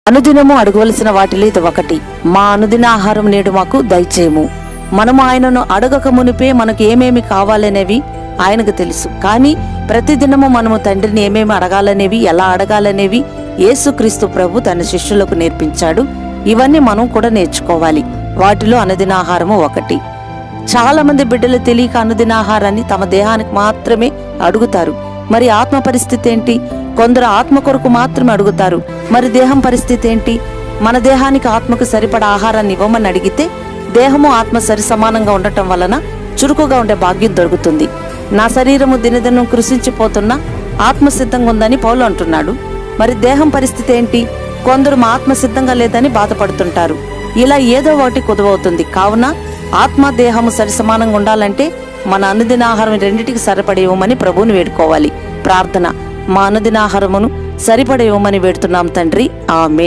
అనుదినము అడగవలసిన వాటిలో ఇది ఒకటి. మా అనుదిన ఆహారం నేడు మాకు దయచేయము. మనము ఆయనను అడగక మునిపే మనకు ఏమేమి కావాలనేవి ఆయనకు తెలుసు. కానీ ప్రతిదినము మనము తండ్రిని ఏమేమి అడగాలనేవి, ఎలా అడగాలనేవి యేసుక్రీస్తు ప్రభు తన శిష్యులకు నేర్పించాడు. ఇవన్నీ మనం కూడా నేర్చుకోవాలి. వాటిలో అనుదిన ఆహారము ఒకటి. చాలా మంది బిడ్డలు తెలియక అనుదిన ఆహారాన్ని తమ దేహానికి మాత్రమే అడుగుతారు. మరి ఆత్మ పరిస్థితి ఏంటి? కొందరు ఆత్మ కొరకు మాత్రమే అడుగుతారు. మరి దేహం పరిస్థితి ఏంటి? మన దేహానికి ఆత్మకు సరిపడా ఆహారాన్ని ఇవ్వమని అడిగితే దేహము ఆత్మ సరి సమానంగా ఉండటం వలన చురుకుగా ఉండే భాగ్యం దొరుకుతుంది. నా శరీరము దినదినం కృషించిపోతున్నా ఆత్మ సిద్ధంగా ఉందని పౌలు అంటున్నాడు. మరి దేహం పరిస్థితి ఏంటి? కొందరు మా ఆత్మ సిద్ధంగా లేదని బాధపడుతుంటారు. ఇలా ఏదో ఒకటి కుదువవుతుంది. కావున ఆత్మ దేహము సరి సమానంగా ఉండాలంటే మన అనుదిన ఆహారం రెండింటికి సరిపడేయమని ప్రభువుని వేడుకోవాలి. ప్రార్థన: మా అనుదిన ఆహారమును సరిపడేయమని వేడుతున్నాం తండ్రి. ఆమేన్.